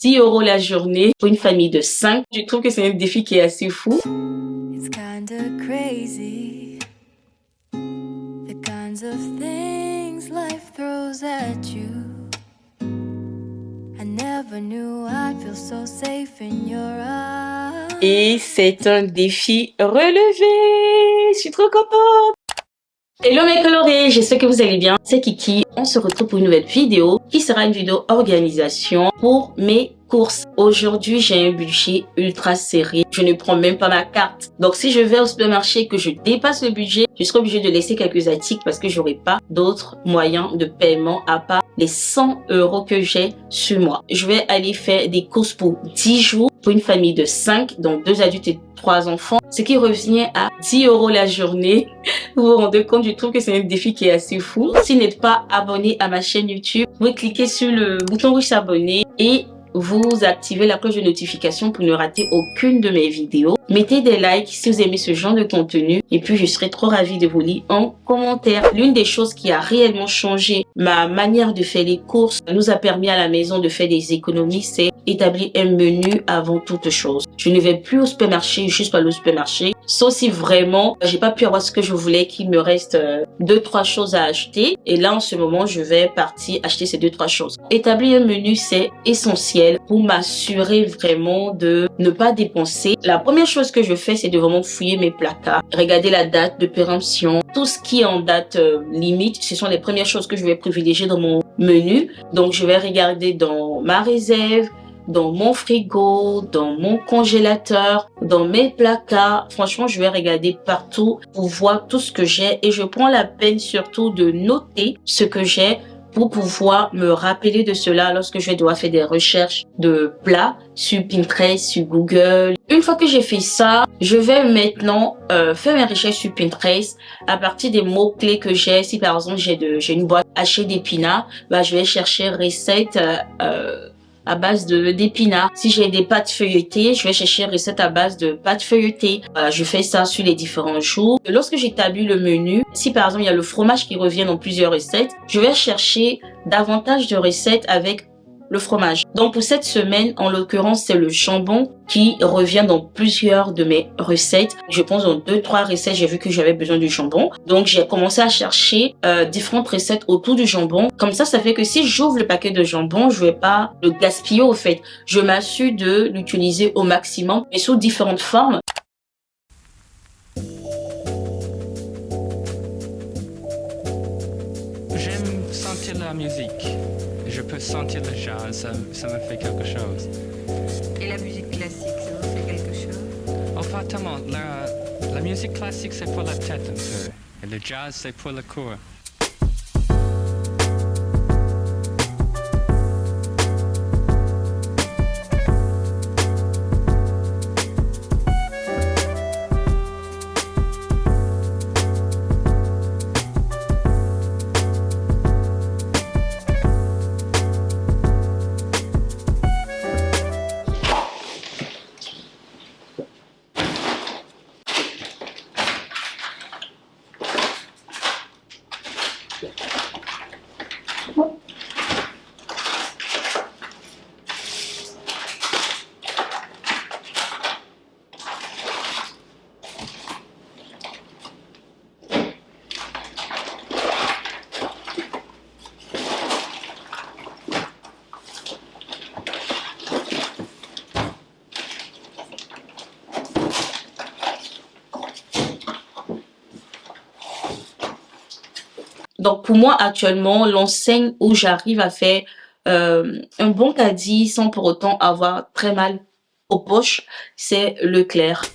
10 € la journée pour une famille de 5. Je trouve que c'est un défi qui est assez fou. It's kinda crazy, the kinds of things life throws at you. I never knew I'd feel so safe in your arms. Et c'est un défi relevé. Je suis trop contente. Hello mes colorés, j'espère que vous allez bien. C'est Kiki. On se retrouve pour une nouvelle vidéo qui sera une vidéo organisation pour mes courses. Aujourd'hui, j'ai un budget ultra serré. Je ne prends même pas ma carte. Donc, si je vais au supermarché et que je dépasse le budget, je serai obligée de laisser quelques articles parce que j'aurai pas d'autres moyens de paiement à part les 100 € que j'ai sur moi. Je vais aller faire des courses pour 10 jours pour une famille de 5, donc 2 adultes et 3 enfants, ce qui revient à 10 € la journée. Vous vous rendez compte, je trouve que c'est un défi qui est assez fou. Si vous n'êtes pas abonné à ma chaîne YouTube, vous pouvez cliquer sur le bouton rouge s'abonner et vous activez la cloche de notification pour ne rater aucune de mes vidéos. Mettez des likes si vous aimez ce genre de contenu et puis je serai trop ravie de vous lire en commentaire. L'une des choses qui a réellement changé ma manière de faire les courses, nous a permis à la maison de faire des économies, c'est établir un menu avant toute chose. Je ne vais plus au supermarché, juste pas au supermarché, sauf si vraiment j'ai pas pu avoir ce que je voulais, qu'il me reste 2-3 choses à acheter. Et là, en ce moment, je vais partir acheter ces 2-3 choses. Établir un menu, c'est essentiel pour m'assurer vraiment de ne pas dépenser. La première chose que je fais, c'est de vraiment fouiller mes placards, regarder la date de péremption, tout ce qui est en date limite. Ce sont les premières choses que je vais privilégier dans mon menu. Donc, je vais regarder dans ma réserve, dans mon frigo, dans mon congélateur, dans mes placards. Franchement, je vais regarder partout pour voir tout ce que j'ai et je prends la peine surtout de noter ce que j'ai pour pouvoir me rappeler de cela lorsque je dois faire des recherches de plats sur Pinterest, sur Google. Une fois que j'ai fait ça, je vais maintenant faire mes recherches sur Pinterest à partir des mots-clés que j'ai. Si par exemple j'ai une boîte hachée d'épinards, bah, je vais chercher recettes à base d'épinards. Si j'ai des pâtes feuilletées, je vais chercher recette à base de pâtes feuilletées. Je fais ça sur les différents jours. Et lorsque j'établis le menu, si par exemple il y a le fromage qui revient dans plusieurs recettes, je vais chercher davantage de recettes avec le fromage. Donc pour cette semaine, en l'occurrence, c'est le jambon qui revient dans plusieurs de mes recettes. Je pense dans 2-3 recettes, j'ai vu que j'avais besoin du jambon. Donc j'ai commencé à chercher différentes recettes autour du jambon. Comme ça fait que si j'ouvre le paquet de jambon, je vais pas le gaspiller au fait. Je m'assure de l'utiliser au maximum et sous différentes formes. J'aime sentir la musique. Je peux sentir le jazz, ça me fait quelque chose. Et la musique classique, ça vous fait quelque chose? Enfin, tellement, la musique classique c'est pour la tête un peu. Et le jazz c'est pour le corps. Donc pour moi actuellement, l'enseigne où j'arrive à faire un bon caddie sans pour autant avoir très mal aux poches, c'est Leclerc.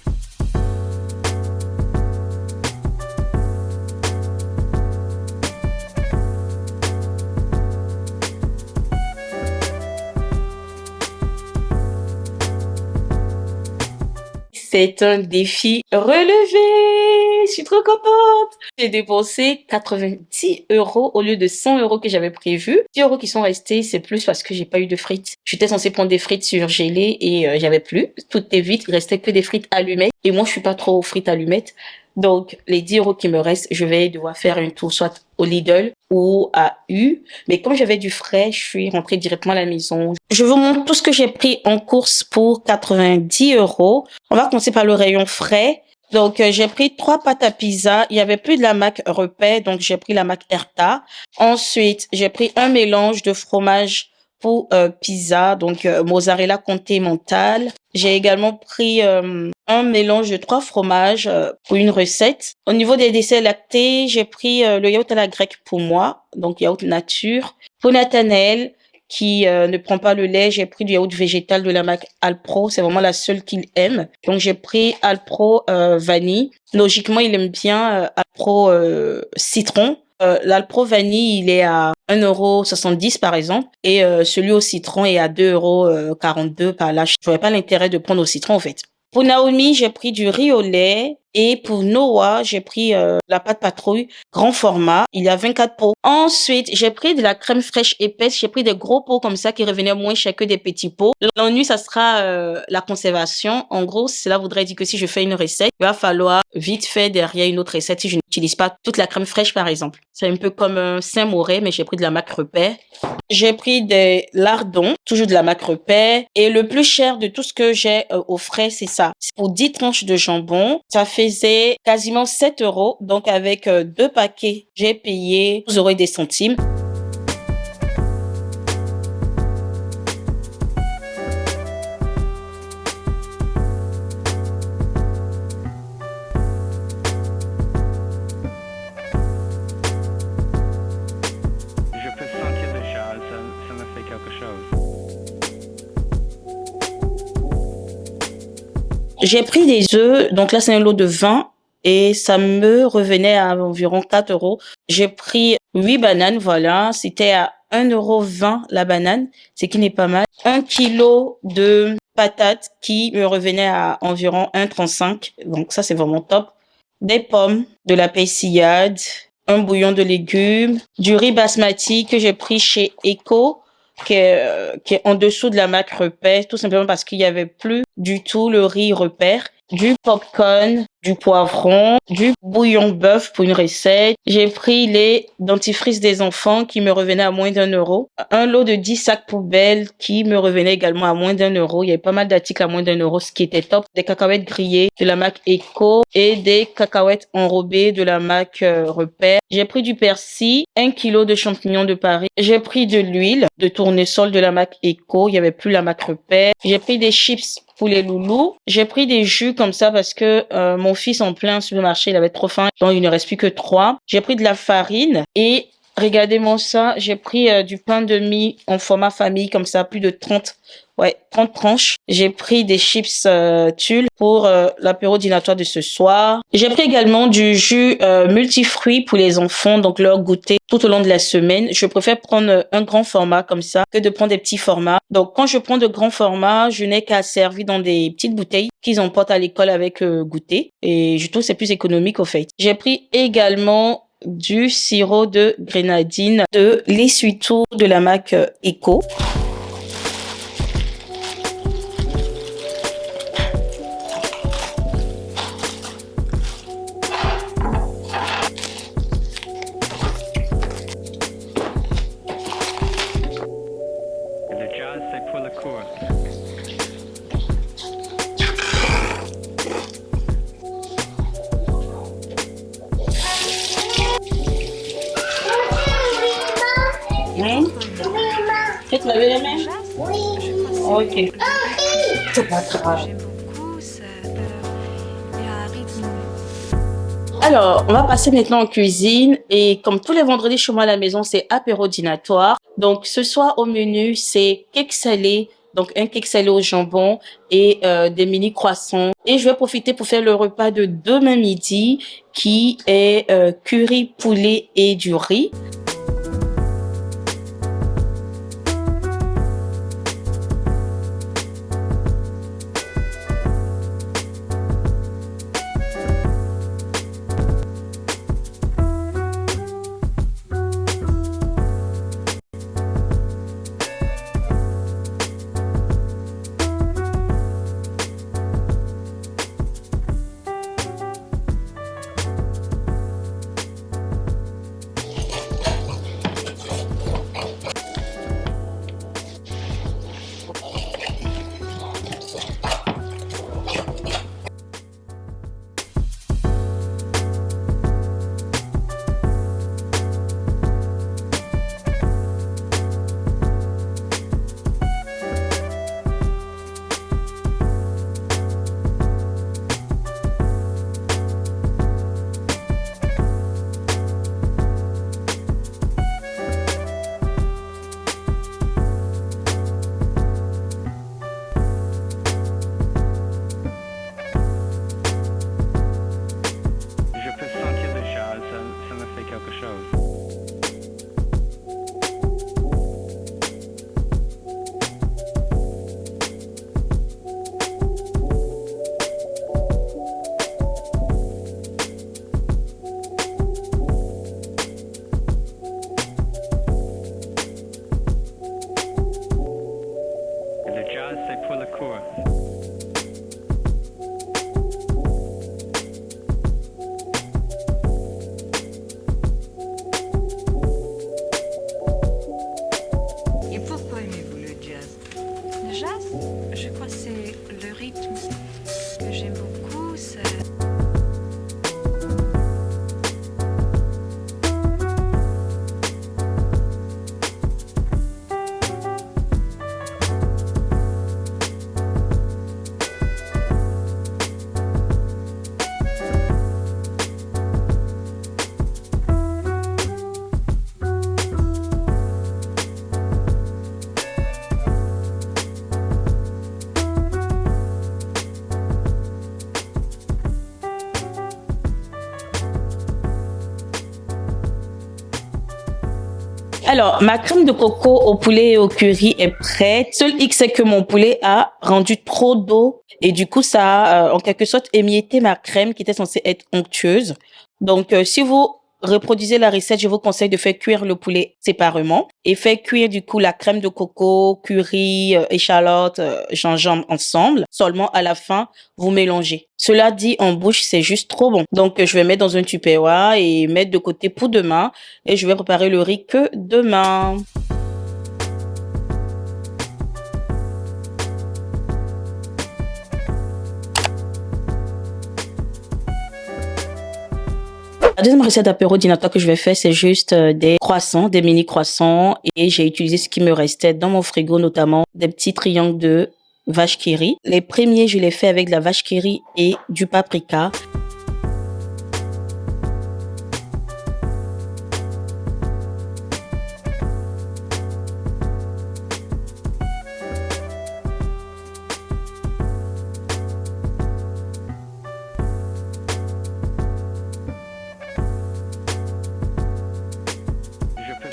C'est un défi relevé. Je suis trop contente. J'ai dépensé 90 € au lieu de 100 € que j'avais prévu. 10 € qui sont restés, c'est plus parce que j'ai pas eu de frites. J'étais censée prendre des frites surgelées et j'avais plus. Tout est vite, il restait que des frites allumettes. Et moi, je suis pas trop aux frites allumettes. Donc, les 10 euros qui me restent, je vais devoir faire un tour soit au Lidl ou à U. Mais comme j'avais du frais, je suis rentrée directement à la maison. Je vous montre tout ce que j'ai pris en course pour 90 euros. On va commencer par le rayon frais. Donc, j'ai pris 3 pâtes à pizza. Il y avait plus de la marque Repère, donc j'ai pris la marque Erta. Ensuite, j'ai pris un mélange de fromage pour pizza, donc mozzarella continental. J'ai également pris un mélange de 3 fromages pour une recette. Au niveau des desserts lactés, j'ai pris le yaourt à la grecque pour moi, donc yaourt nature. Pour Nathanaël, qui ne prend pas le lait, j'ai pris du yaourt végétal de la marque Alpro. C'est vraiment la seule qu'il aime. Donc, j'ai pris Alpro vanille. Logiquement, il aime bien Alpro citron. L'Alpro vanille, il est à 1,70 € par exemple. Et celui au citron est à 2,42 € par là. Je ne voyais pas l'intérêt de prendre au citron, en fait. Pour Naomi, j'ai pris du riz au lait. Et pour Noah, j'ai pris la pâte patrouille grand format. Il y a 24 pots. Ensuite, j'ai pris de la crème fraîche épaisse. J'ai pris des gros pots comme ça qui revenaient moins cher que des petits pots. L'ennui, ça sera la conservation. En gros, cela voudrait dire que si je fais une recette, il va falloir vite fait derrière une autre recette si je n'utilise pas toute la crème fraîche, par exemple. C'est un peu comme un Saint-Moré, mais j'ai pris de la marque Repère. J'ai pris des lardons, toujours de la marque Repère. Et le plus cher de tout ce que j'ai au frais, c'est ça. C'est pour 10 tranches de jambon. Ça faisait quasiment 7 euros. Donc, avec 2 paquets, j'ai payé 12 euros et des centimes. Je peux sentir déjà, ça me fait quelque chose. J'ai pris des œufs, donc là c'est un lot de 20 et ça me revenait à environ 4 euros. J'ai pris 8 bananes, voilà, c'était à 1,20 € la banane, ce qui n'est pas mal. 1 kilo de patates qui me revenait à environ 1,35 €, donc ça c'est vraiment top. Des pommes, de la persillade, un bouillon de légumes, du riz basmati que j'ai pris chez Eco, qui est en dessous de la marque Repère, tout simplement parce qu'il y avait plus du tout le riz Repère, du popcorn, du poivron, du bouillon bœuf pour une recette. J'ai pris les dentifrices des enfants qui me revenaient à moins d'1 €. Un lot de 10 sacs poubelles qui me revenait également à moins d'1 €. Il y avait pas mal d'articles à moins d'1 €, ce qui était top. Des cacahuètes grillées de la marque Eco et des cacahuètes enrobées de la marque Repère. J'ai pris du persil, 1 kilo de champignons de Paris. J'ai pris de l'huile de tournesol de la marque Eco. Il y avait plus la marque Repère. J'ai pris des chips pour les loulous. J'ai pris des jus comme ça parce que mon fils en plein supermarché, il avait trop faim. Donc, il ne reste plus que 3. J'ai pris de la farine et regardez-moi ça. J'ai pris du pain de mie en format famille comme ça, plus de 30 tranches. J'ai pris des chips Tulle pour l'apéro dînatoire de ce soir. J'ai pris également du jus multifruits pour les enfants, donc leur goûter tout au long de la semaine. Je préfère prendre un grand format comme ça que de prendre des petits formats. Donc quand je prends de grands formats, je n'ai qu'à servir dans des petites bouteilles qu'ils emportent à l'école avec goûter. Et je trouve que c'est plus économique au fait. J'ai pris également du sirop de grenadine de l'essuie-tout de la marque Eco. Le jazz, c'est pour la cour. Tu te laver les mains? Oui. Ok. C'est pas grave. J'aime beaucoup, il y a un rythme. Alors, on va passer maintenant en cuisine et comme tous les vendredis chez moi à la maison, c'est apéro dînatoire. Donc, ce soir au menu, c'est cake salé, donc un cake salé au jambon et des mini croissants. Et je vais profiter pour faire le repas de demain midi qui est curry poulet et du riz. pour le cours. Et pourquoi aimez-vous le jazz? Le jazz, je crois que c'est le rythme que j'aime beaucoup. Alors, ma crème de coco au poulet et au curry est prête. Seul X, c'est que mon poulet a rendu trop d'eau et du coup, ça a en quelque sorte émietté ma crème qui était censée être onctueuse. Donc, si vous reproduisez la recette, je vous conseille de faire cuire le poulet séparément et faire cuire du coup la crème de coco, curry, échalote, gingembre ensemble. Seulement à la fin, vous mélangez. Cela dit, en bouche, c'est juste trop bon. Donc, je vais mettre dans un tupperware et mettre de côté pour demain. Et je vais préparer le riz que demain. La deuxième recette d'apéro dînatoire que je vais faire, c'est juste des croissants, des mini croissants. Et j'ai utilisé ce qui me restait dans mon frigo, notamment des petits triangles de vache qui rit. Les premiers, je les fais avec de la vache qui rit et du paprika.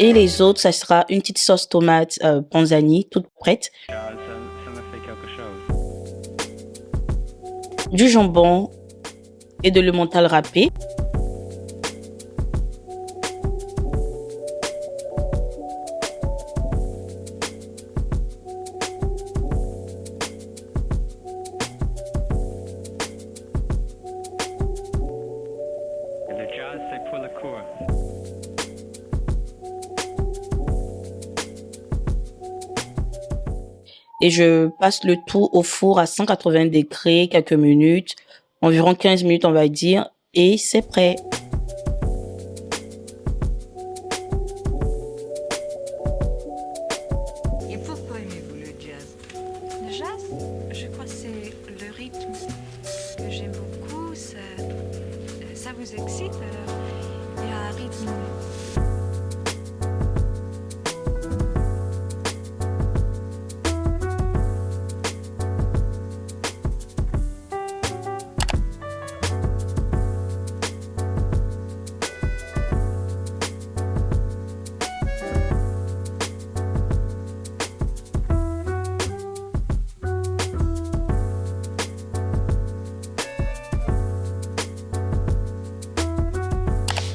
Et les autres, ça sera une petite sauce tomate panzani, toute prête. Ça me fait quelque chose. Du jambon et de l'emmental râpé. Et le jazz, c'est pour le cours. Et je passe le tout au four à 180 degrés, quelques minutes, environ 15 minutes on va dire, et c'est prêt. Et pourquoi aimez-vous le jazz? Le jazz, je crois que c'est le rythme que j'aime beaucoup. Ça vous excite? Il y a un rythme.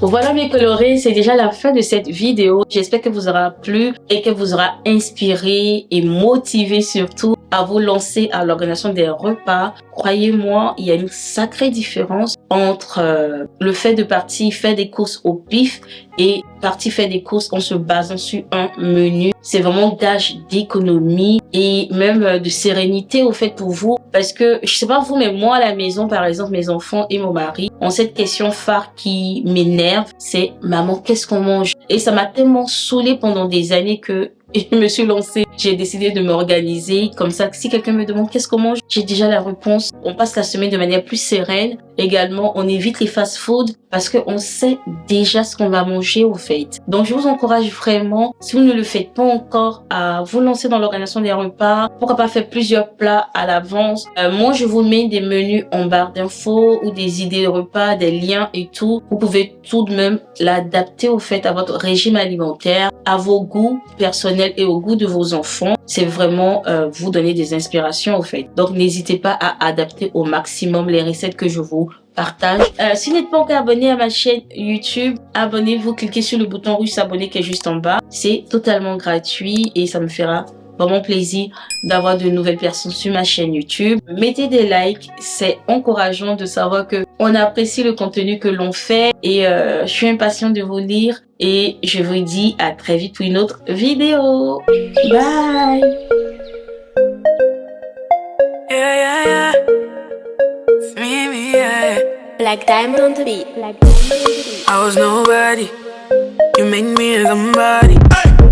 Voilà mes colorés, c'est déjà la fin de cette vidéo. J'espère que vous aura plu et que vous aura inspiré et motivé surtout à vous lancer à l'organisation des repas. Croyez-moi, il y a une sacrée différence entre le fait de partir faire des courses au pif et partir faire des courses en se basant sur un menu. C'est vraiment gage d'économie et même de sérénité au fait pour vous. Parce que, je sais pas vous, mais moi à la maison, par exemple, mes enfants et mon mari ont cette question phare qui m'énerve. C'est, maman, qu'est-ce qu'on mange? Et ça m'a tellement saoulée pendant des années que je me suis lancée. J'ai décidé de m'organiser comme ça. Si quelqu'un me demande qu'est-ce qu'on mange, j'ai déjà la réponse. On passe la semaine de manière plus sereine. Également, on évite les fast-food parce qu'on sait déjà ce qu'on va manger au fait. Donc, je vous encourage vraiment, si vous ne le faites pas encore, à vous lancer dans l'organisation des repas. Pourquoi pas faire plusieurs plats à l'avance. Moi, je vous mets des menus en barre d'infos ou des idées de repas, des liens et tout. Vous pouvez tout de même l'adapter au fait à votre régime alimentaire, à vos goûts personnels et au goût de vos enfants. C'est vraiment vous donner des inspirations au fait. Donc, n'hésitez pas à adapter au maximum les recettes que je vous partage. Si vous n'êtes pas encore abonné à ma chaîne YouTube, abonnez-vous, cliquez sur le bouton rouge s'abonner qui est juste en bas. C'est totalement gratuit et ça me fera vraiment plaisir d'avoir de nouvelles personnes sur ma chaîne YouTube. Mettez des likes, c'est encourageant de savoir que on apprécie le contenu que l'on fait et je suis impatiente de vous lire et je vous dis à très vite pour une autre vidéo. Bye! Yeah, yeah, yeah. It's me, yeah. Black Diamond on the beat. I was nobody. You made me somebody.